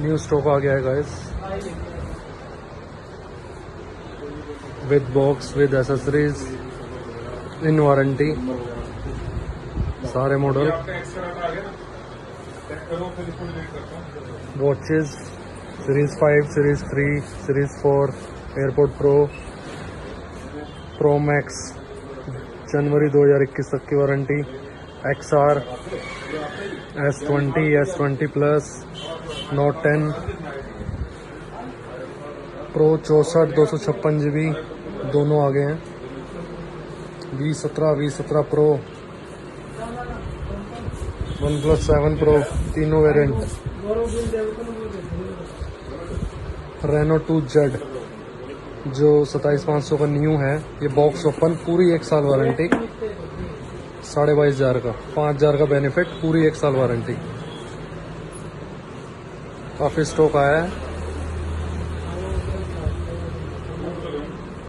New stock आ गया है guys, with box with accessories in warranty, सारे model. Watches series 5, series 3, series 4, AirPods pro, pro max, जनवरी 2021 तक की वारंटी। XR, S20, S20 plus, note 10 pro 64, 256 GB दोनों आ गए हैं। V17 प्रो, OnePlus 7 प्रो, तीनों वेरिएंट। रेनो 2Z जो 27,500 का न्यू है, ये बॉक्स ओपन, पूरी 1 साल वारंटी, 22,500 का, 5,000 का बेनिफिट, पूरी 1 साल वारंटी। काफ़ी स्टॉक आया है।